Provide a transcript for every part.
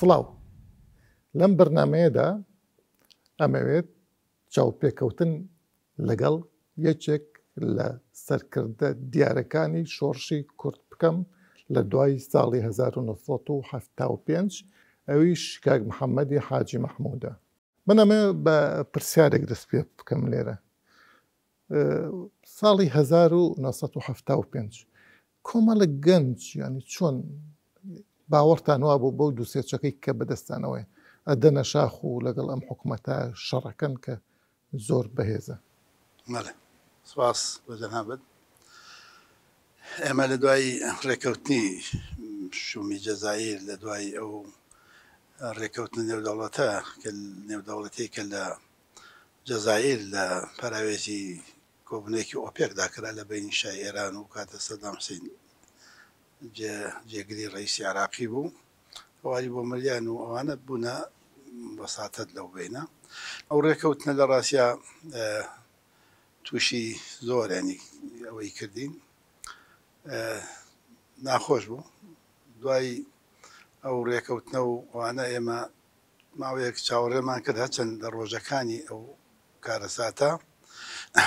فڵاو لەم بەرنامەیەدا ئەمەوێت چاوپێکەوتن لەگەڵ یەکێک لە سەرکردە دیارەکانی شۆڕشی کورد بکەم لە دوای ساڵی 1975 ئەویش کاک محەممەدی حاجی مەحموودە. من ئەمە بە پرسیارێک دەست پێ بکەم لێرە. ساڵی 1975 کۆمەڵە گەنج ینی چۆن باوەڕتان وا بوو بەو دووسێچەکەی کە بەدەستانەوەی ئەدەنە شاخ و لەگەڵ ئەم حکوومەتە شەڕەکەن کە زۆر بەهێزە. مەڵێ سپاس بە جەنابەت. ئێمە لە دوای ڕێکەوتنی شومی جەزایر لە دوای ئەو ڕێکەوتنە نێودەوڵەتە کە نێودەوڵەتی کە لە جەزایر لە پەراوێزی کۆبوونێکی ئۆپێکدا کرا لە بینی شای ئێران و کاتە سەدام حوسێن جێگری ڕئیسی عراقی بوو، ئەوانی بۆ مریان و ئەوانە بوونە بەساتەت لەو بینە. ئەو ڕێکەوتنە لە ڕاستیا تووشی زۆر ینی ئەوەی کردین ناخۆش بوو. دوای ئەو ڕێکەوتنە و ئەوانە ئێمە ماوەیەک چاوەڕێمان کرد هەرچەند لە ڕۆژەکانی ئەو کارەساتە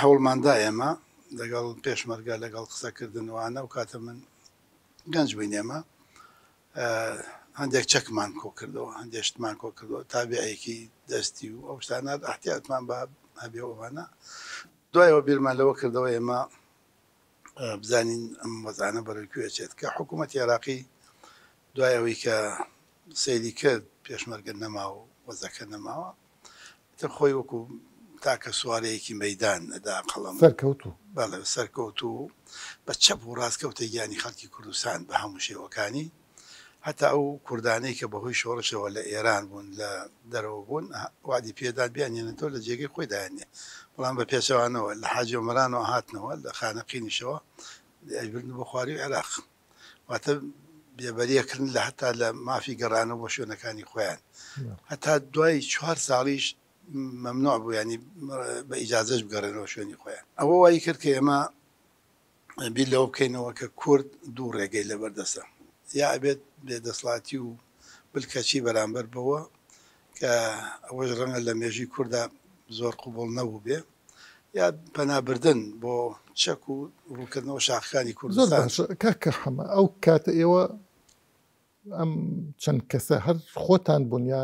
هەوڵماندا ئێمە لەگەڵ پێشمەرگە لەگەڵ قسەکردنوانە و کاتە من گەنج بووین ئێمە هەندێک چەکمان کۆ کردەوە، هەندێک شتمان کۆ کردەوە تابعەیەکی دەستی و ئەو شتانە ئەحتیاتمان بە هەبێ ئەوانە. دوایەوە بیرمان لەوە کردەوە ئێمە بزانین ئەم وەزانە بەڕێکوێچێت کە حکوومەتی عێراقی دوای ئەوەی کە سەیری کرد پێشمەرگە نەماوە و وەزەکە نەماوە خۆی وەکو تاکە سوارەیەکی مەیدان ئەدا قەڵەم سەرکەوتوو بەڵێ سەرکەوتوو بە چەپ و ڕاستکەوتە گیانی خەڵکی کوردستان بە هەموو شێوەکانی هەتا ئەو کوردانەی کە بەهۆی شۆڕشەوە لە ئێران بوون لە دەرەوە بوون وادی پێدان بیانێنێتەوە لە جێگەی خۆی دایانێ، بەڵام بە پێچەوانەوە لە حاجی عومرانەوە هاتنەوە لە خانەقینیشەوە ئەیبردن بۆ خواری و عێراق، واتە بێبەریەکردن لە هەتا لە مافی گەڕانەوە بۆ شوێنەکانی خۆیان هەتا دوای 4 ساڵیش مەمنوع بوو ینی بە ئیجازەش بگەڕێنەوە شوێنی خۆیان. ئەوە وای کرد کە ئێمە بیر لەوە بکەینەوە کە کورد دوو ڕێگەی لەبەردەستە، یا ئەبێت بێدەسڵاتی و بلکەچی بەرامبەر بەوە کە ئەوەش ڕەنگە لە مێژووی کووردا زۆر قوبوڵ نەبوو بێ، یا پەنابردن بۆ چەک و ڕووکردنەوە شاخەکانی کوردستان. کاکە حەمە ئەو کاتە ئێوە ئەم چەند کەسە هەر خۆتان بوون یا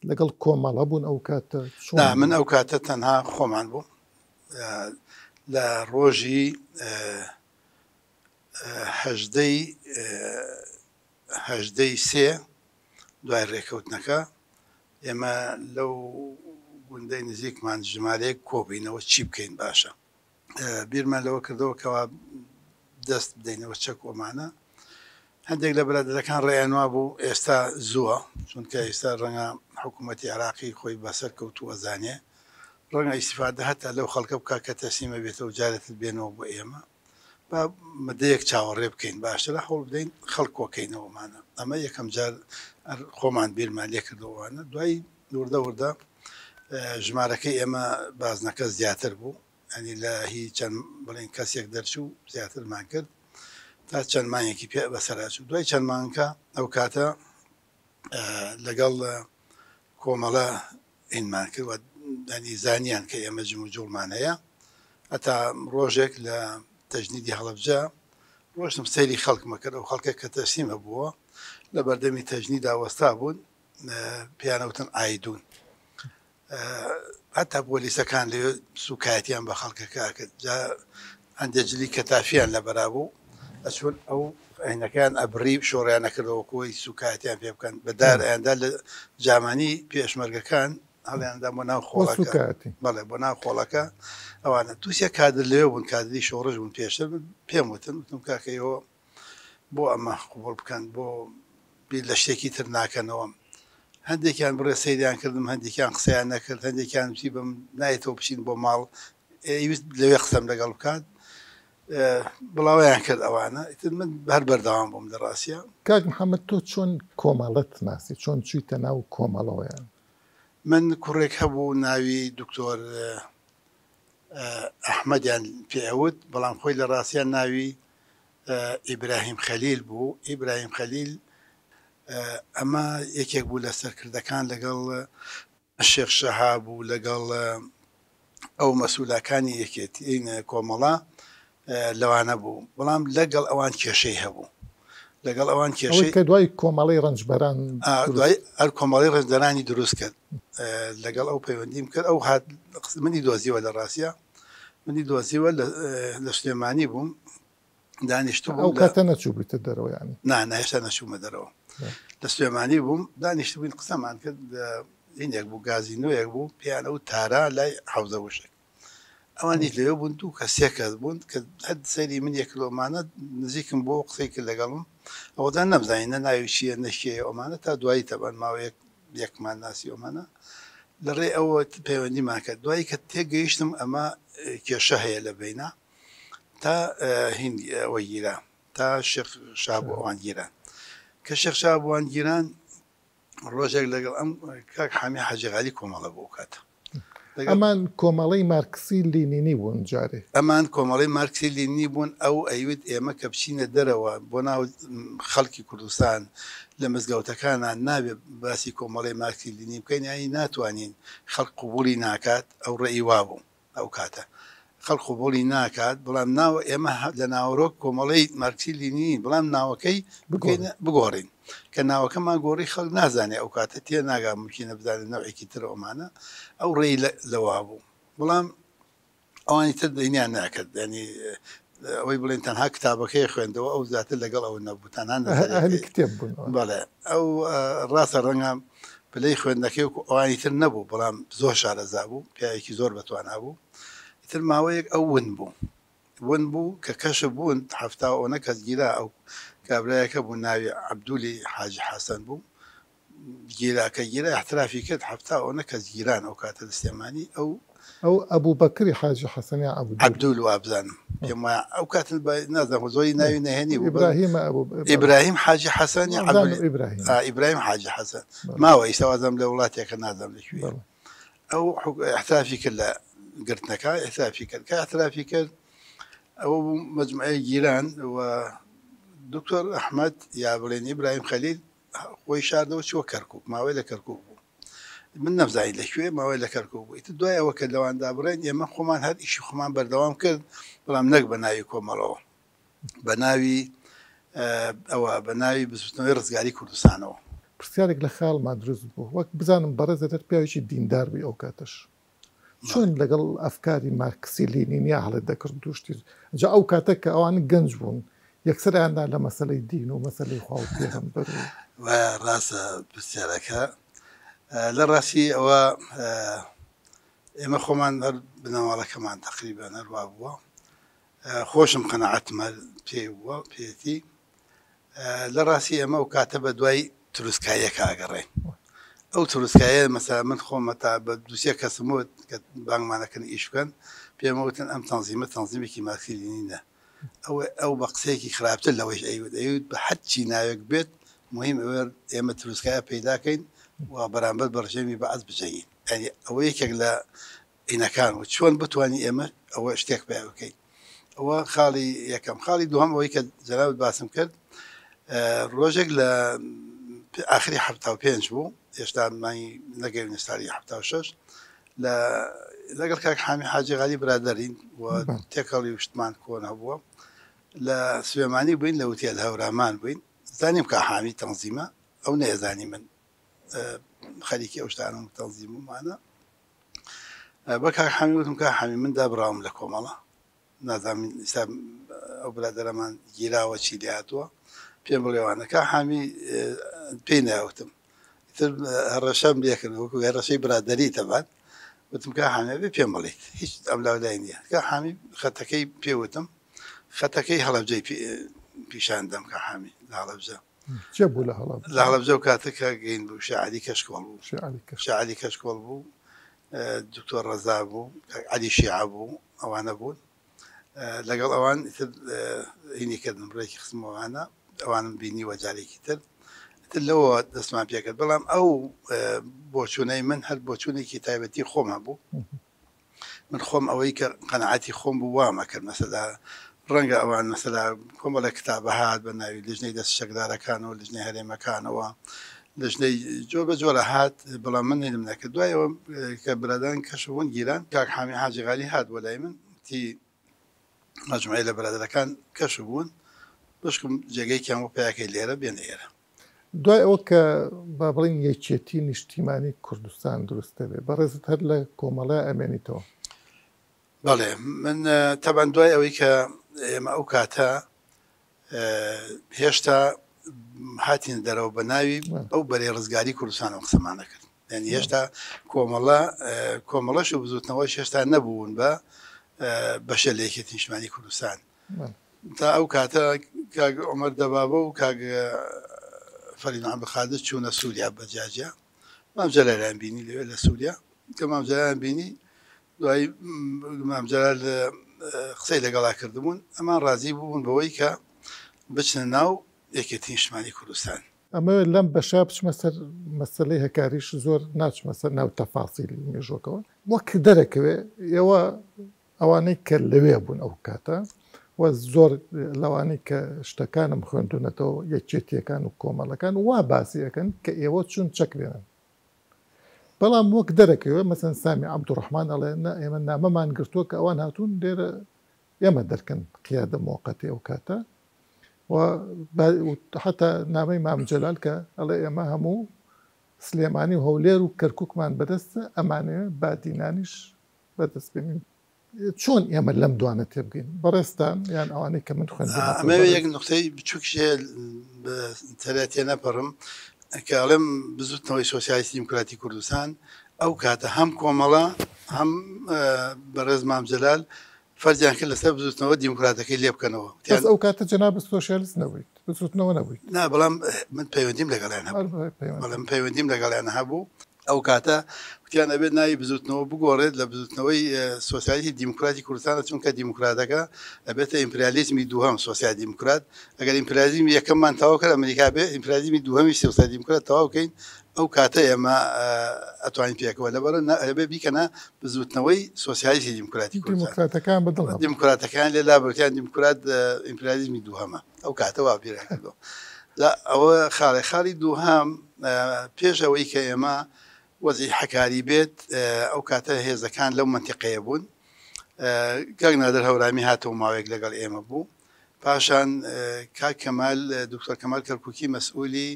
لەگەڵ کۆمەڵە بوون ئەو کاتە؟ من ئەو کاتە تەنها خۆمان بوو لە ڕۆژی هەژدەی سێ دوای ڕێکەوتنەکە ئێمە لەو گوندەی نزیکمان ژمارەیەک کۆبینەوە چی بکەین باشە. بیرمان لەوە کردەوە کەوا دەست بدەینەوە چەک ئۆمانە. هەندێک لە برادەرەکان ڕێیانوا بوو ئێستا زووە، چونکە ئێستا ڕەنگە حکوومەتی عێراقی خۆی بەسەر کەوتووە زانێ ڕەنگە ئیستیفادە هەتا لەو خەڵکە بکە کە تەسلیمە بێتەوە جارێتت بێنەوە بۆ ئێمە با مدەیەک چاوەڕێ بکەین باشترە هەوڵ بدەین خەڵک کۆکەینەوەمانە. ئەمە یەکەم جار خۆمان بیرمان لێ کردەوەوانە. دوای وردە وردە ژمارەکەی ئێمە بازنەکە زیاتر بوو، ئەنی لە هیچ چەند بڵێن کەسێک دەرچوو زیاترمان کرد تا چەند مانگێکی پێ بەسەراچوو. دوای چەند مانگکە ئەو کاتە لەگەڵ کۆمەڵە ئینمان کرد دانی زانیان کە ئێمە جم و جوڵمان هەیە هەتا ڕۆژێک لە تەجنیدی هەڵەبجە ڕۆشتم سەیری خەڵکمە کرد. ئەو خەڵکە کە تەسلیمە بووە لە بەردەمی تەجنیدا وەستا بوون پیانەوتن ئایدون، هەتا پۆلیسەکان لەوێ سوکایەتیان بە خەڵکەکە کرد. جا هەندێک جلی کەتافیان لەبەرا بوو ئەچون ئەو عینەکان ئەبڕی شۆڕیان نەکردەوە کۆی سوکایەتیان پێ بکەن بەدار ئەیاندا لە جامانی پێشمەرگەکان هەڵیاندا بۆ ناو خۆڵەکە. بەڵێ بۆ ناو خۆڵەکە ئەوانە تووسە کادر لەوێ بوون، کادری شۆڕژ بوون پێشتر پێم وتم کاکەیەوە بۆ ئەمە قوبوڵ بکەن بۆ بیر لە شتێکی تر ناکەنەوە. هەندێکیان بڕێ سەیریان کردم، هەندێکیان قسەیان نەکرد، هەندێکیان چی بم نایەتەوە بچین بۆ ماڵ ئەویست لەوێ قسەم لەگەڵ بکات بڵاویان کرد ئەوانە. ئیتر من هەر بەردەوام بووم لە ڕاستیە. کاک محەممەد تۆ چۆن کۆمەڵەت ناسی، چۆن چوویتە ناو کۆمەڵەوەیان؟ من کوڕێک هەبوو ناوی دکتۆر ئەحمەدیان پێوت، بەڵام خۆی لە ڕاستیان ناوی ئیبراهیم خەلیل بوو. ئیبراهیم خەلیل ئەمە یەکێک بوو لە سەرکردەکان لەگەڵ شێخ شەهاب و لەگەڵ ئەو مەسوولەکانی یەکێتی کۆمەڵە لەوانە بوو، بەڵام لەگەڵ ئەوان کێشەی هەبوو، لەگەڵ ئەوان کێشەی کە دوای کۆمەڵی ڕەنجبەران دوای ئەر کۆمەڵی ڕێزدەرانی دروست کرد لەگەڵ ئەو پەیوەندیم کرد ئەو هات منی دۆزیوە لە ڕاستیە منی دۆزیوە لە سلێمانی بووم دانیشتو ئەو کاتە نەچوو بێتە دەرەوە ینی هێشتا نەچوومە دەرەوە لە سلێمانی بووم دانیشتو بووین قسەمان کرد هینێک بوو گازینۆیەک بوو پیانە و تارا لای حەوزە وشک ئەوانی لەوێ بوون دوو کە سێ کەس بوون کە هەد سەیری من 1 کیلۆمانە نزیکم بۆ قسەی کرد لەگەڵم ئەوەدا نەمزانین نە ناوی چییە نەشیە ئەومانە تا دوایی تەبەن ماوە یەکمان ناسی ئەومانە لەڕێ ئەوە پەیوەندیمان کرد دوایی کە تێگەیشتم ئەمە کێشە هەیە لە بینە تا هیند ئەوە گیرە تا شێخ شاب ئەوان گیران کە شێخ شاب ئەوان گیران ڕۆژێک لەگەڵ ئەم کاک حامی حاجیغالی کۆمەڵە بۆ کاتە ئەمان کۆمەڵەی مارکسی لینینی بوون جارێ ئەمان کۆمەڵی مارکسی لینی بوون ئەو ئەیوت ئێمە کە بچینە دەرەوە بۆ ناو خەڵکی کوردستان لە مزگەوتەکانان نابێت باسی کۆمەڵی مارکسی لینی بکەین یانی ناتوانین خەڵک قبوڵی ناکات ئەو ڕێی وا بوو ئەو کاتە خەڵک قبوڵی ناکات بەڵام ناوە ئێمە لە ناوەڕۆک کۆمەڵی مارکسی لینی بەڵام ناوەکەی بگۆڕین کە ناوەکەمان گۆڕی خەڵک نازانێ ئەو کاتە تێ ناگا ممکنە بزانێت نەوعێکی تر ئەومانە ئەو ڕێی لەوا بوو بەڵام ئەوانی تر دەینیان ناکرد ینی ئەوەی بڵێن تەنها کتابەکەی خوێندەوە ئەو زیاتر لەگەڵ ئەوە نەبوو تەنان کتێب بوون بەڵێ ئەو ڕاستە ڕەنگە پلەی خوێندنەکەی و ئەوانی تر نەبوو بەڵام زۆر شارەزا بوو پیاوێکی زۆر بەتوانا بوو تر ماوەیەک ئەو ون بوو کە کەشە بوون هەفتا ئەوە کەس گیرا ئەو کابرایەکە بوو ناوی عەبدولی حاجی حەسەن بوو گیراکە گیرا احترافی کرد هەفتا ئەوە کەس گیران ئەو کاتە سلێمانی ئەو ئەبوو بەکری حاجی حەسەنی عەبدول وابزانم پێم وایە ئەو کاتن نازانم زۆری ناوی نەهێنی ئیبراهیم حاجی حەسەنی ئیبراهیم حاجی حەسەن ماوە ئیساوازەم لە وڵاتێکە نازانم لەکوێ ئەو احترافی کرد لە گرتنەکە احترافی کرد کە احترافی کرد ئەوە مجموعەی گیران و دکتۆر ئەحمەد یا بڵێن ئیبراهیم خەلیل خۆی شاردەوە چوە کەرکووک ماوەی لە کەرکووک بوو من نەمزانی لەکوێ ماوەی لە کەرکووک بوو ئیتر دوای ئەوە کە لەواندا بڕێن ئێمە خۆمان هەر ئیشی خۆمان بەردەوام کرد بەڵام نەک بە ناوی کۆمەڵەوە بە ناوی ئەوە بە ناوی بزوتنەوەی ڕزگاری کوردستانەوە پرسیارێک لە خاڵما دروست بوو وەک بزانم بەڕێزەتر پیاوێکی دیندار بووی ئەو کاتەش چۆن لەگەڵ ئەفکاری مارکسی لینینیا هەڵێت دەکرد دوشتی جا ئەو کاتە کە ئەوان گەنج بوون یەکسەریاندا لە مەسەلەی دین و مەسەلەی خوا و پێغەمبەر و ڕاستە پرسیارەکە لە ڕاستی ئەوە ئێمە خۆمان هەر بنەماڵەکەمان تقریبان هەروە بووە خۆشم قەنەعەتمە پێی بووە پێێتی لە ڕاستی ئێمە ئەو کاتە بە دوای تروسکاییەکە ئاگەڕێن ئەو تروسکایە مەسەلا من خۆمە تا بە دووسێ کەسموت کە بانگمانەکەن ئیش بکەن پێمەوتن ئەم تەنزیمە تەنزیمێکی مارکسی لینینە ئەو بە قسەیەکی خراپتر لەوەی ئەیوت بە هەرچی ناوێک بێت مهم ئەوێ ئێمە تروسکایە پەیداکەین و بەرامبەر بە ڕژێمی بەعەز بجەین ینی ئەوە یەکێک لە عینەکان و چۆن بتوانین ئێمە ئەوە شتێک پێ بکەین ئەوە خاڵی یەکەم خاڵی دووەم ئەوەی کە جەنابەت باسم کرد ڕۆژێک لە ئاخری 75 بوو هێشتا مانگی نەگەوین ساڵی 76 لەگەڵ کاک حامی حاجیغالی برادەرین و تێکەڵی شتمان کۆن هەبووە لە سلێمانی بووین لە وتێل هەورامان بووین زانیم کە حامی تەنزیمە ئەو نەیەزانی من خەریکی ئەو شتانم تەنزیممانە بە کاک حامی وتم کاک حامی من دابڕاوم لە کۆمەڵە نازانین ئێستا ئەو برادەرەمان گیراوە چی لێ هاتووە پێم بڵێوانە کاک حامی پێی ناوتم تر هەڕەشەم لێکرد وەکو هەڕەشەی برادەری تەبان وتم کاک حامی بێ پێم بڵێیت هیچ ئەم لاولای نییە کاک حامی خەتەکەی پێوتم خەتەکەی هەڵەبجەی پیشاندەم کاک حامی لە هەڵەبجە چێ بوو لە هەڵەبجە و کاتێکە گەین بوو شاعری کەشکۆڵ بوو شاعری کەشکۆڵ بوو دکتۆر ڕەزا بوو عەلی شیعە بوو ئەوانە بوون لەگەڵ ئەوان هینیکردن بڕێکی خستمەوانە ئەوانم بینیوە جارێکی تر لەوە دەستمان پێکرد بەڵام ئەو بۆچوونەی من هەر بۆچوونێکی تایبەتی خۆمە بوو من خۆم ئەوەی کە قەنەعەتی خۆم بوو وامە کرد مەسەلا ڕەنگە ئەوان مەسەلا کۆمەڵە کتابە هات بە ناوی لژنەی دەست شەکدارەکانەوە لژنەی هەرێمەکانەوە لژنەی جۆر بە جۆرە هات بەڵام من هێنم نەکرد دوایەوە کە برادان کەشبوون گیران کاک حامی حاجی غالی هات بۆ لای من تی مەجموعەی لە برادەرەکان کەشبوون بشکم جێگەیکیان بۆ پیاکەی لێرە بێنە ئێرە دوای ئەوە کە با بڵین یەکێتی نیشتیمانی کوردستان دروستە بێ بەڕێزت هەر لە کۆمەڵای ئەمێنیتەوە بەڵێ من تەبەن دوای ئەوەی کە ئێمە ئەو کاتە هێشتا هاتین دەرەوە بە ناوی ئەو بەرێ ڕزگاری کوردستانەوە قسەمانە کرد یعنی هێشتا کۆمەڵەش و بزوتنەوەی هێشتا نەبوون بە بەشە لە یەکێتی نیشتیمانی کوردستان تا ئەو کاتە کاک عومەر دەبابە و کاک فەرید عەبدولقادر چوونە سووریا بەجاجیا مام جەلالەیان بینی لەوێ لە سووریا کە مام جەلالەیان بینی دوای مام جەلال قسەی لەگەڵا کردبوون ئەمان ڕازی بوون بەوەی کە بچنە ناو یەکێتی نیشتیمانی کوردستان ئەمە لەم بەشا بچمە سەر مەسەلەی هەکاریش زۆر ناچمە سەر ناو تەفاسیلی مێژۆکەوە وەک دەرەکەوێ ئێوە ئەوانەی کە لەوێ بوون ئەو کاتە و زۆر لەوانەی کە شتەکانم خوێندونەتەوە یەکێتیەکان و کۆمەڵەکان وا باسی ئەەکەن کە ئێوە چون چەکرێنن بەڵام وەک دەرەکەوێ مەسەن سامی عەبدوڕەحمان ئەڵێ ئێمە نامەمان گرتووە کە ئەوان هاتوون لێرە ئێمە دەرکەن قیادە موقەتی ئەو کاتە و حتا نامەی مام جەلال کە ئەڵێ ئێمە هەموو سلێمانی و هەولێر و کەرکووکمان بەدەستە ئەمانەوێ بادینانیش بەدەست بێنین چۆن ئێمە لەم دوانە تێبگەین بەڕێستان یان ئەوانەی کە من خوێندم ئەمە یەک نقطەی بچووکشێ تەرەتێ نەپەڕم کە ئەڵێم بزوتنەوەی سۆسیالیستی دیموکراتی کوردستان ئەو کاتە هەم کۆمەڵە هەم بەڕێز مام جەلال فەرجیان کرد لەسەر بزوتنەوە دیموکراتەکەی لێ بکەنەوە بەس ئەو کاتە جەناب سۆشیالیست نەبوویت بزوتنەوە نەبوویت نا بەڵام من پەیوەندیم لەگەڵیان هەبوو بەڵام پەیوەندیم لەگەڵیان هەبوو ئەو کاتە وتیان ئەبێت ناوی بزوتنەوە بگۆڕێت لە بزوتنەوەی سۆسیالیستی دیموکراتی کوردستانە چونکە دیموکراتەکە ئەبێتە ئیمپریالیزمی دووهەم سۆسیال دیموکرات ئەگەر ئیمپریالیزمی یەکەممان تەواو کرد ئەمریکا بێ ئیمپریالیزمی دووهەمی سۆسیال دیموکرات تەواو بکەین ئەو کاتە ئێمە ئەتوانین پێکەوە لەبەرە ئەبێ بیکەنە بزوتنەوەی سۆسیالیستی دیموکراتی دیموکراتەکان بەدڵ دیموکراتەکان لێ لابرتیان دیموکرات ئیمپریالیزمی دووهەمە ئەو کاتە وا بیران کردەوە ئەوە خاڵی دووهەم پێش ئەوەی کە ئێمە وەزی حەکاری بێت ئەو کاتە هێزەکان لەو منتیقەیە بوون کاک نادر هەورامی هاتەوە ماوەیەک لەگەڵ ئێمە بوو پاشان کاک کەمال دکتۆر کەمال کەرکووکی مەسئولی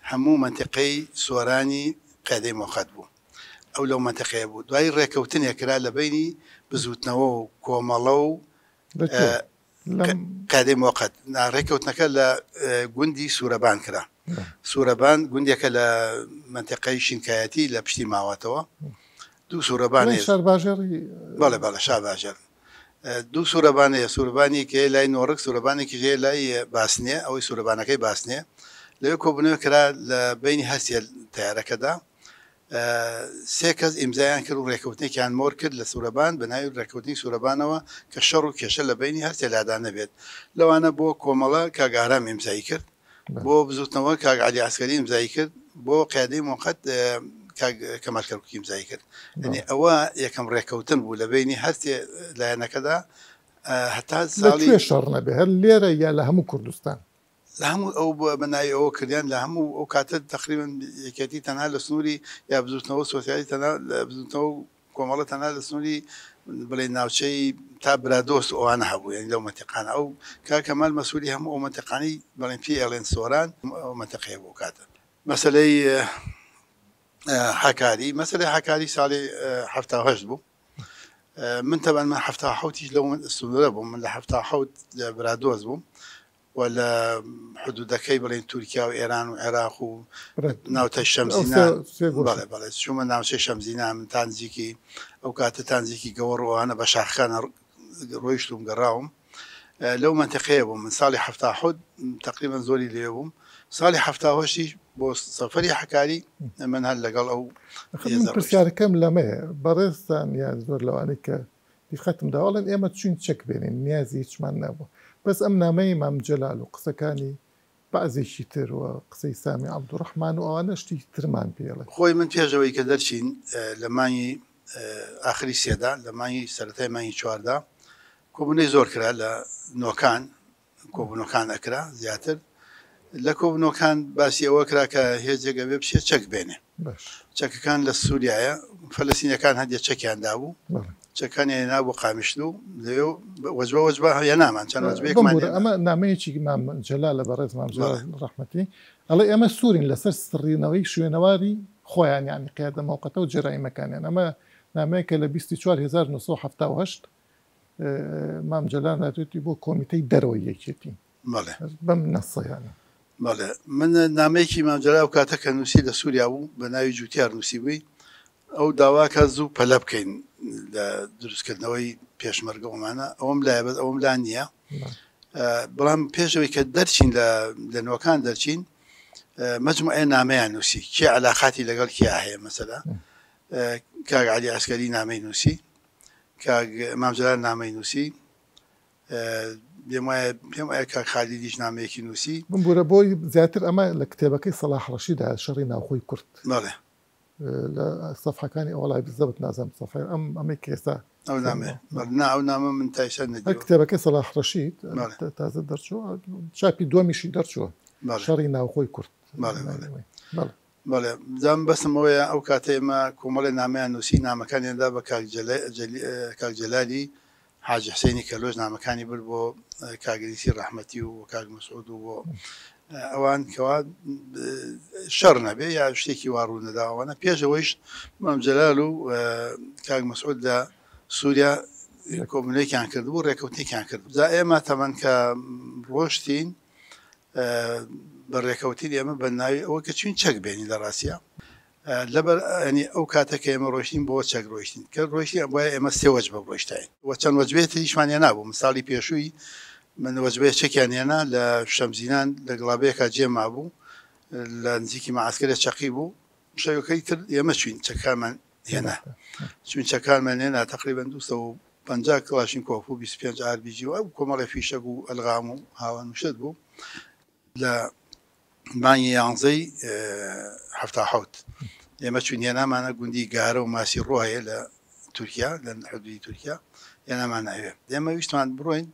هەموو منتیقەی سۆرانی قیادەی مۆقەت بوو ئەو لەو منتیقەیە بوو دوای ڕێکەوتنێکرا لە بینی بزوتنەوە و کۆمەڵە و قیادەی مۆقەت ڕێکەوتنەکە لە گوندی سوورەبان کرا سوورەبان گوندێکە لە منتیقەی شینکایەتی لە پشتی ماوەتەوە دوو سوورەبانێ بەڵێ بەڵێ شاباژەر دوو سوورەبانەیە سووربانی کە لای نۆڕک سوورەبانێکی ژێ لای باسنێ ئەوەی سوورەبانەکەی باسنێ لەوێ کۆبنەوە کرا لە بینی هەستێ تیارەکەدا سێ کەس ئیمزایان کرد و ڕێکەوتنێکیان مۆر کرد لە سوورەبان بە ناوی ڕێکەوتنی سوورەبانەوە کە شەڕ و کێشە لە بینی هەستێ لادا نەبێت لەوانە بۆ کۆمەڵە کاگارام ئیمزایی کرد بۆ بزوتنەوە کاک عەلی عەسکەری ئیمزایی کرد بۆ قیادەی موقەت کەمال کەرکووکی ئیمزایی کرد یعنی ئەوە یەکەم ڕێکەوتن بوو لە بینی هەستێ لایەنەکەدا هەتا ساڵی شەڕ نەبێ هەر لێرە یا لە هەموو کوردستان لە هەموو ئەو بەناوی ئەوە کردیان لە هەموو ئەو کاتە تقریبا یەکێتی تەنها لە سنووری یا بزوتنەوە سۆسیالی بزوتنەوە کۆمەڵە تەنها لە سنووری بڵێ ناوچەی تا برادۆست ئەوانە هەبوو یعنی لەو منتیقانە ئەو کاک کەمال مەسئولی هەموو ئەو منتیقانی بەڵێن پێی ئەڵێن سۆران ئەو منتیقەیە بۆ کاتە مەسەلەی حەکاری مەسەلەی حەکاری ساڵی 78 بوو من تەبەن من 77 لەو سنوورە بووم من لە 77 لە برادۆست بووم ولا حدودەکەی بڵێن تورکیا و ئێران و عێراق و ناوتە شەمزینە بەڵێ چوومە ناوچەی شەمزینە من تانزیکی ئەو کاتە تانزیکی گەوەڕەوانە بە شاخەکانە ڕۆیشتوم گەڕاوم لەو منتیقەیە بووم من ساڵی 77 تقریبا زۆری لێ بووم ساڵی 78 بۆ سەفەری حەکاری من هەر لەگەڵ ئەو پرسیارەکەم لەمەیە بەڕێستان یان زۆر لەوانەی کە دیقەتم داوەڵێن ئێمە چوین چەک بێنین نیازی هیچمان نەبوو بەس ئەم نامەی مام جەلال و قسەکانی بەعزێکی تر و قسەی سامی عەبدوڕەحمان و ئەوانە شتی ترمان پێڵێ خۆی من پێشەوەی کە دەرچین لە مانگی ئاخری سێدا لە مانگی سەرەتای مانگی چواردا کۆبوونەی زۆر کرا لە نۆکان کۆبوونەکان ئەکرا زیاتر لە کۆبوونەکان باسی ئەوە کرا کە هێزێک ئەبێ بچێت چەک بێنێ چەکەکان لە سووریایە فەلەستینیەکان هەندێک چەکیاندا بوو چەکان هێنا بۆ قامیشلو لەوێ وەجبە هەیە نامان چەند وەجبەیەکمان ئەمە نامەیەکی مام جەلال لە بەڕێز مام جەلال ڕەحمەتی ئەڵێ ئەمە سوورین لەسەر سڕینەوەی شوێنەواری خۆیان یعنی قیادە موقەتە و جەرایمەکانیان ئەمە نامەیەکە لە 24/1970 مام جەلال ناتوێتی بۆ کۆمیتەی دەرەوەی یەکێتی بەم نەسەیانە بەڵێ من نامەیەکی مام جەلال و کاتەکە نووسی لە سووریا بوو بە ناوی جوتیار نووسی بووی ئەو داواکە زوو پەلە بکەین لە دروستکردنەوەی پێشمەرگە ئەومانە ئەوم لایە بەس ئەوم لا نییە بەڵام پێشەوەی کە دەرچین لە نۆکان دەرچین مەجموعەیە نامەیان نووسی کێ عەلاقاتی لەگەڵ کیا هەیە مەسەلا کاک عەلی عەسکەری نامەی نووسی کاک مام جەلال نامەی نووسی پێم وایە کاک خالیدیش نامەیەکی نووسی بمبورە بۆی زیاتر ئەمە لە کتێبەکەی سەلاح ڕەشیدا شەڕی ناوخۆی کورد بەڵێ لە سەفحەکانی ئەوڵای بزەبت نازانم سەفحە ئەمەی کێستا ئەو نامە من تایشان کتێبەکەی سەلاح ڕەشید تازە دەرچووە چاپی دووەمیشی دەرچووە شەڕی ناوخۆی کورد بەڵێ زام بەسمەوەیە ئەو کاتە ئێمە کۆمەڵی نامەیان نووسی نامەکانیاندا بە کاک جەلالی حاجی حسینی کەلۆژ نامەکانی برد بۆ کاگریسی ڕەحمەتی و کاک مەسعود و بۆ ئەوان کەوا شەڕ نەبێ یا شتێکی واڕوو نەداوانە پێشەوەیش مام جەلال و کاک مەسعود لە سووریا کۆبوونەیەکیان کرد بوو ڕێکەوتێکیان کرد جا ئێمە تەمەن کە ڕۆشتین بە ڕێکەوتین ئێمە بە ناوی ئەوە کە چین چەک بێنی لە ڕاستیە لەبەر ئەنی ئەو کاتەکە ئێمە ڕۆشتین بۆ چەک ڕۆشتین کە ڕۆشتی وایە ئێمە سێ وەجبە ڕۆشتین وە چەند وەجبێتی هیچمانیان نابوو مساڵی پێشووی من وەجبەیە چەکیان هێنا لە شەمزینان لە گڵابەیەکە جێما بوو لە نزیکی مەعسکەرێک چەقی بوو شەوەکەی تر ئێمە چوین چەکانمان هێنا چون چەکانمان هێنا تقریبەن 250 کلاشین کۆف و 25 RPG و ئەو کۆمەڵی فیشەک و ئەلغام و هاوان وشت بوو لە مانگی 11/77 ئێمە چون هێنامانە گوندی گارە و ماسی ڕۆ هەیە لە تورکیا لە حدودی تورکیا هێنامان ناوێ ئێمە ویستمان بڕۆین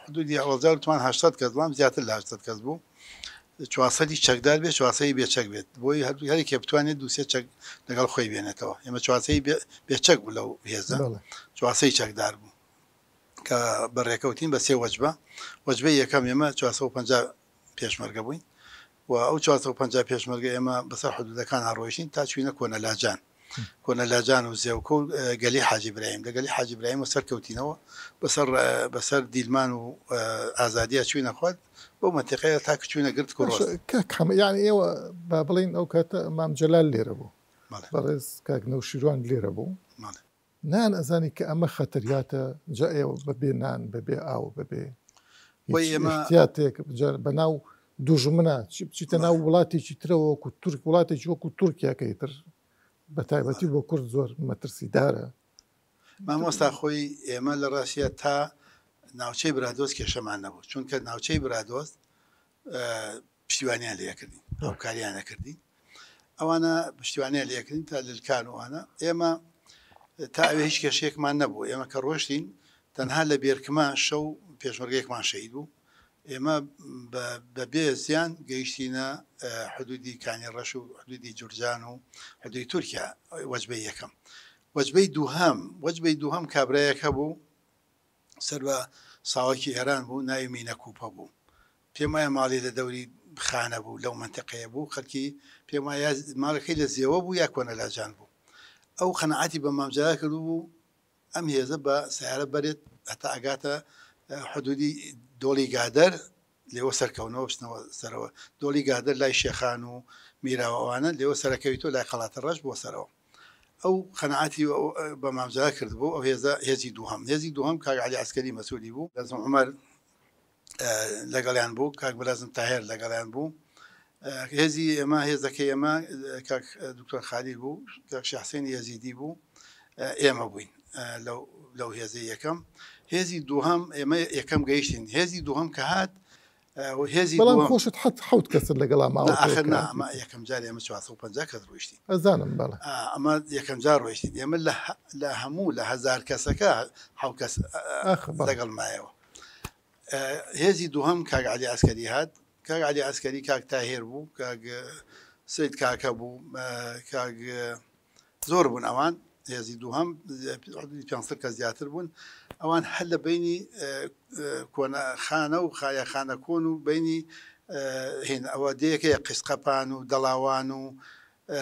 حدودی 1980 کەس بڵام زیاتر لە 80 کەس بوو 400 چەکدار بێت 400 بێچەک بێت بۆی هەرێکێ بتوانێت دووسێ چەک لەگەڵ خۆی بێنێتەوە ئێمە 400 بێچەک بوو لەو هێزە 400 چەکدار بوو کە بەڕێکەوتین بە سێ وەجبە وەجبەی یەکەم ئێمە 450 پێشمەرگە بووین و ئەو 450 پێشمەرگە ئێمە بەسەر حدودەکان هەڕۆیشتین تا چوینە کۆنەلاجان کۆنەلاجان و زێوکە و گەلی حاجی برایم لە گەلی حاجی برایم و سەرکەوتینەوە بەسەر دیلمان و ئازادیە چوینە خوارد بۆ مەنتیقەیە تا کە چوینە گرت کوڕۆست یعنی ئێوە با بڵین ئەو کاتە مام جەلال لێرە بوو بەڕێز کاک نەوشیروان لێرە بوو نان ئەزانی کە ئەمە خەتەریاتە جا ئێوە بەبێ نان بەبێ ئاو بەبێ احتیاتێک بەناو دوژمنە بچیتە ناو وڵاتێکی ترەوە وەکو تورک وڵاتێکی وەکو تورکیاکەیتر بە تایبەتی بۆ کورد زۆر مەترسیدارە مامۆستا خۆی ئێمە لە ڕاستیە تا ناوچەی برادۆست کێشەمان نەبوو چونکە ناوچەی برادۆست پشتیوانیان لێکردین هاوکاریان نەکردین ئەوانە پشتیوانیان لێکردین تا للکان وانە ئێمە تا ئەوێ هیچ کێشەیەکمان نەبوو ئێمە کە ڕۆشتین تەنها لە بێرکما شەو پێشمەرگەیەکمان شەید بوو ئێمە بەبێ زیان گەیشتینە حدودی کانیڕەش و حدودی جورجان و حدودی تورکیا وەجبەی یەکەم وەجبەی دووهەم کابرایەکە بوو سەر بە ساواکی ئێران بوو ناوی مینەکوپە بوو پێم وایە ماڵی لە دەوری خانە بوو لەو منتیقەیە بوو خەڵکی پێم وایە ماڵەکەی لە زێوە بوو یا کۆنەلاجان بوو ئەو قەنەعەتی بە مام جەلال کردو بوو ئەم هێزە بە سیارە بەرێت هەتا ئەگاتە حدودی دۆڵی گادەر لێوە سەرکەونەوە بچنەوە سەرەوە دۆڵی گادەر لای شێخان و میراوەوانە لێوە سەرەکەویتۆ لای خەڵاتە ڕەش بۆ سەرەوە ئەو قەنەعەتی بە مام جەلال کرد بوو ئەو هێزی دووهەم کاک عەلی عەسکەری مەسئولی بوو بەرزم عومەر لەگەڵیان بوو کاک بەرازم تاهێر لەگەڵیان بوو هێزی ئێمە هێزەکەی ئێمە کاک دکتۆر خالیل بوو کاک شێخ حوسێنی یەزیدی بوو ئێمە بووین لەو هێزەی یەکەم هێزی دووهەم ئێمە یەکەم گەیشتین هێزی دووهەم کە هات وهێزی بەڵام خۆشت حەوت کەسر لەگەڵا ماوەخرنا ئەمە یەکەم جار ئێمە 450 کەس ڕۆیشتی ئەزانم بەڵێ ئەمە یەکەم جار ڕۆیشتی ئێمە لە هەموو لە 1000 کەسەکە حەوت کەس لەگەڵ مایەوە. هێزی دووهەم کاک عەلی عەسکەری هات، کاک عەلی عەسکەری کاک تاهێر بوو، کاک سید کاکە بوو، کاک زۆر بوون ئەوان. هێزی دووهەم 500 کەس زیاتر بوون. ئەوان هەر لە بینی خانە و خانە کۆن و بینی هێن ئەوە دەیەکەیە قسقەپان و دەڵاوان و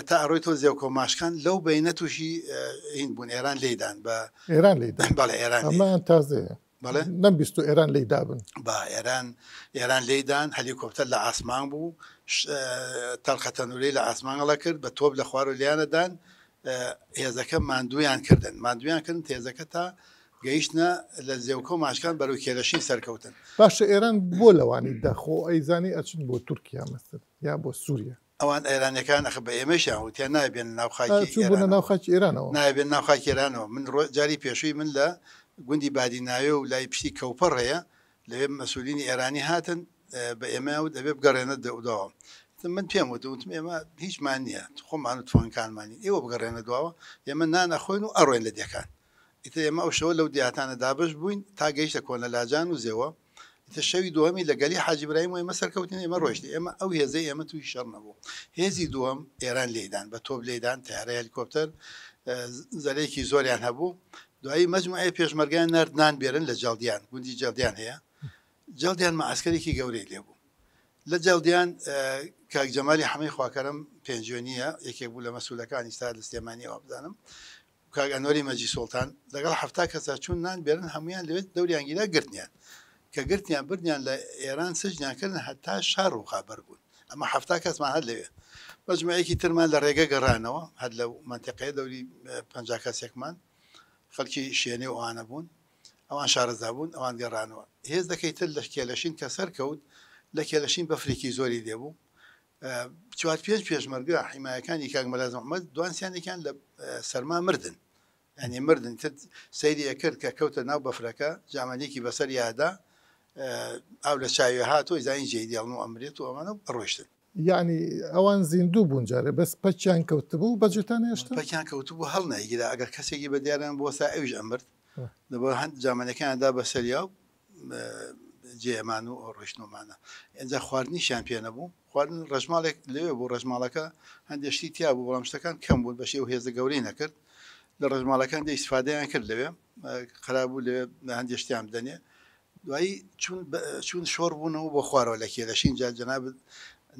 تا ئەڕۆی تۆ زێو کۆماشکان لەو بینە تووشی هین بوون ئێران لێدان بە ئێران لێدان بەڵێ ئێران ئەمان تازەیە بەڵێ نەمبیست و ئێران لێدابن با ئێران لێدان هەلیکۆپتەر لە ئاسمان بوو تەڵخەتەنورەی لە ئاسمانەڵە کرد بە تۆپ لە خوار و لیانەدان هێزەکە ماندویان کردن تێزەکە تا گەیشتە لە زێوکە و ماشکان بەرەو کێلەشین سەرکەوتن. باشە ئێران بۆ لەوانی داخۆ ئەیزانی ئەچن بۆ تورکیا مەستر یا بۆ سووریا ئەوان ئێرانەکان ئەخ بە ئێمەشیان وتیان نابێن ناوخاکی ناوخاکی ئێرانەوە نابێن ناوخاکی ئێرانەوە. من جاری پێشووی من لە گوندی بادیناوێ و لای پشتی کەوپەڕەیە لەوێ مەسولینی ئێرانی هاتن بە ئێمە و دەبێ بگەڕێنە دەوداوە. من پێم وتم ئێمە هیچمان نییە خۆمان و تۆنکانمانی ئێوە بگەڕێنە دواوە ئێمە نانەخۆین و ئەڕۆین لە دەکان. ئیتر ئێمە ئەو شەوە لەو دیاتانە دابش بووین تا گەیشتە کۆنە لاجان و زێوە. ئیتر شەوی دووەمی لە گەلی حاجی برایم و ئێمە سەرکەوتین ئێمە ڕۆیشتی ئێمە ئەو هێزەی ئێمە توی شەڕ نەبوو. هێزی دووەم ئێران لێدان بە تۆپ لێدان تیارە هێلیکۆپتەر زەرێکی زۆریان هەبوو. دوایی مەجموعەیە پێشمەرگیان نردنان بێرن لە جەڵدیان گوندی جەڵدیان هەیە. جەڵدیان مەعسکەرێکی گەورەی لێبوو. لە جەڵدیان کاک جەمالی حەمەی خواکەرم پێنجۆنیە یەکێک بوو لە مەسوولەکانی ستا لە سلێمانیەوە بزانم کاک ئەنوەری مەجی سوڵتان لەگەڵ 70 کەسە چوون نان بێرن هەمویان لەوێت دەوریانگیرا گرتنیان کە گرتیان بردیان لە ئێران سجنیانکردن هەتا شار و خابەر بوون. ئەمە 70 کەسمان هەر لەوێ مەجموعەیەکی ترمان لە ڕێگە گەڕانەوە هەر لەو منتیقەیە دەوری 50 کەسێکمان خەڵکی شوێنێ و ئەوانە بوون ئەوان شارەزا بوون ئەوان گەڕانەوە. هێز دەکەیتر لە کێلەشین کە سەرکەوت لە کێلەشین بەفرێکی زۆری لێبوو. 45 پێشمەرگە حیمایەکانی کاک مەلا محەممەد دوانسیانێکیان لە سەرما مردن ینی مردن سەیری ئەکرد کە کەوتە ناو بەفرەکە جامانێکی بەسەر یادا ئەو لە چاوی هاتۆی زانی جێدیڵن و ئەمرێت و ئەمانە ڕۆیشتن. یعنی ئەوان زیندوو بوون جارێ بەس پەچیان کەوتبوو بەجێتان هێشتا پەکیان کەوتبوو هەڵ نایگیرا ئەگەر کەسێکی بە دیاران بۆ سا ئەویش ئەمرد لەبەر هەند جامانەکاندا بەسەریا و جێمان و ڕۆشنۆمانە ئەجا خواردنیشیان پێ نەبوو خواردن ڕژماڵێک لەوێ بۆ ڕژماڵەکە هەندێشتی تیا بوو بەڵام شتەکان کەم بوون بەشێ و هێزە گەورەی نەکرد لە ڕژماڵەکان دەیسفادەیان کرد لەوێ خراببوو لەوێ هەندێشتیان بدەنێ. دوایی چون شۆڕ بوونەوە بۆ خوارەوە لە کێلەشین جا جەنابەت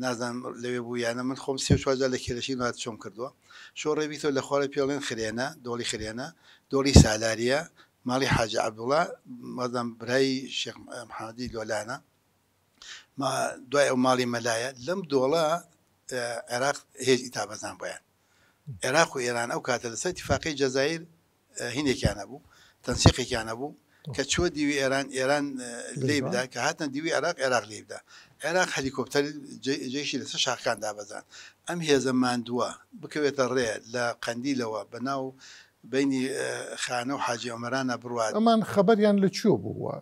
نازانم لەوێ بوو یانە من خۆم 34 لە کێلەشین هات چۆم کردووە شۆڕێبییتەوە لە خوارە پێڵێن خرێنە دۆڵی خرێنە دۆڵی سالاریە ماڵی حاجە عەبدوڵڵا مەدەم برای شێخ محەممەدی لۆلانە دوای ئەو ماڵی مەلایە لەم دۆڵە عێراق هێزی تابەزان بۆیان عێراق و ئێران ئەو کاتە لەسەر ئیتیفاقی جەزایر هینێکیانە بوو تەنسیقێکیانە بوو کە چوە دیوی ئێران لێ بدا کە هاتن دیوی عێراق لێ بدا عێراق هەلیکۆپتەر جێشی لەسەر شاخەکان دابەزان ئەم هێزە ماندووە بکەوێتە ڕێ لە قەندیلەوە بەناو بینی خانە و حاجی ئەمەرانە بڕوات ئەمان خەبەریان لە چۆ بووە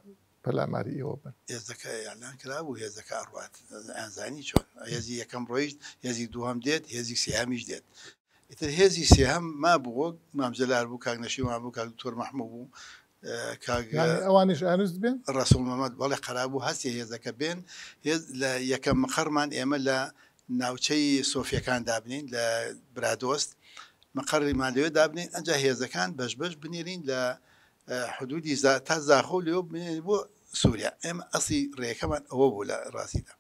پەلاماری ئێوە بن هێزەکە یاڵان کرابوو هێزەکە ئەڕوات ئەنزانی چۆن هێزی یەکەم ڕۆیشت هێزی دووەم دێت هێزی سێهەمیش دێت ئیتر هێزی سێهەم ما بوو مامجلار بوو کاک نەشیوان بوو کاک دکتۆر مەحموود بوو ئەوانش ئانوست بێن ڕەسوڵ مەمەد بەڵێ قەرابوو هەستی هێزەکە بێن لە یەکەم مەقەرمان ئێمە لە ناوچەی سۆفیەکان دابنین لە برادۆست مەقەڕیمان لەوێ دابنین ئەنجا هێزەکان بەش بنێرین لە حدودی تا زاخۆ لێوە بنێن بۆ سووریا ئێمە ئەسی ڕێەکەمان ئەوە بوو لە ڕاستیدا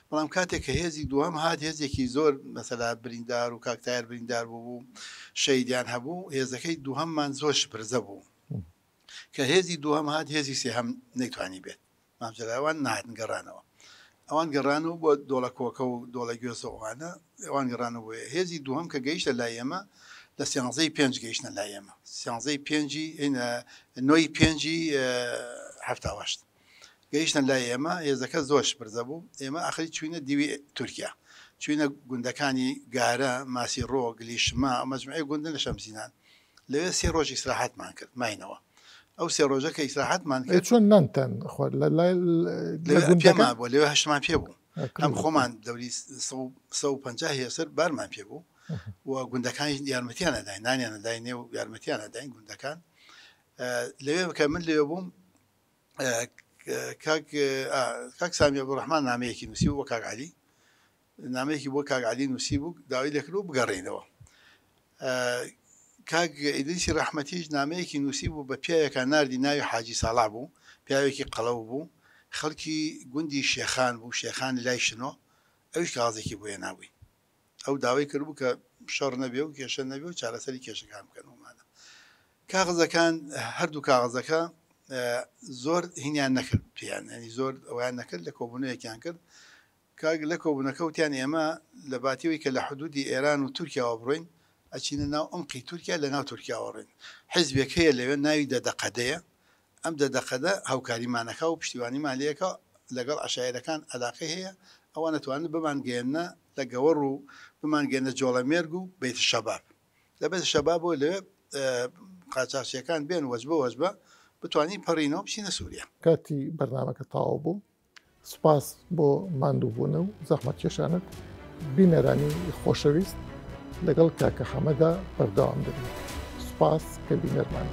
بەڵام کاتێک کە هێزی دووەم هات هێزێکی زۆر مەسەلا بریندار و کاکتایر بریندار بوو شەیدیان هەبوو هێزەکەی دووهەممان زۆر شپرزە بوو کە هێزی دووهەم هات هێزی سێهەم نەیتوانی بێت مامجللاوان نهاتن گەڕانەوە ئەوان گەڕانەوە بۆ دۆڵە کۆکە و دۆڵە گوێزەوانە ئەوان گەڕانەوە بۆ هێزی دووهەم کە گەیشتە لای ئێمە لە سیانزەی پێنج گەیشتە لای ئێمە سیانزەی پێنجی نۆی پێنجی هەفتاوەشت گەیشتن لای ئێمە هێزەکە زۆر شپرزە بوو ئێمە ئاخری چوینە دیوی تورکیا چوینە گوندەکانی گارە ماسی ڕۆ گلیشما مەجموعەی گوندن لە شەمزینان لەوێ 3 ڕۆژی ئیستراحەتمان کرد ماینەوە ئەو سێ ڕۆژەکە ئیسراحەتمان کرد چۆن نانتەن پێمان بووە لێوە هەشتمان پێ بوو ئەم خۆمان دەوری 150 هێسر بارمان پێ بوو و گوندەکانی یارمەتیان نەداین نانیان نەداینێ و یارمەتیان نەداین گوندەکان لەوێ بکە من لێوە بووم کاک سامی عەبدوڕەحمان نامەیەکی نووسی بوو بۆ کاک عەلی نامەیەکی بۆ کاک عەلی نووسی بوو داوای لێکرد و بگەڕێنەوە کاک ئیدریسی ڕەحمەتیش نامەیەکی نووسی بوو بە پیاوێکە ناردی ناوی حاجی ساڵح بوو پیاوێکی قەڵەو بوو خەڵکی گوندی شێخان بوو شێخانی لای شنۆ ئەوش کاغزێکی بۆیە نابووی ئەو داوای کرد بوو کە شەڕ نەبێ و کێشە نەبێ و چارەسەری کێشەکان بکەن ومانە کاغزەکان هەردوو کاغزەکە زۆر هینیان نەکرد پیان ینی زۆر ئەویان نەکرد لە کۆبوونەیەکیان کرد کاک لە کۆبوونەکە وتیان ئێمە لە باتیەوەی کە لە حدودی ئێران و تورکیاوە بڕۆین ئەچینە ناو ئەمقی تورکیا لە ناو تورکیاوە ڕێن حیزبێک هەیە لەوێ ناوی دەدەقەدەیە ئەم دەدەقەدە هاوکاریمانەکە و پشتیوانیمان لەکە لەگەڵ عەشایرەکان عەلاقەی هەیە ئەوان دەتوانن بمانگەێنە لە گەوەڕ و بمانگەێنە جۆڵەمێرگ و بەیتە شەباب لە بەیتە شەبابەوە لەوێ قاچاقچیەکان بێن وەجبە وەجبە بتوانین پەڕینەوە بچینە سووریا کاتی بەرنامەکە تەواو بوو سوپاس بۆ ماندووبوونە و زەحمەت کێشانت بینەرانی خۆشەویست لەگەڵ کاکە حەمەدا بەردەوام دەبین سوپاس کە بینەرمان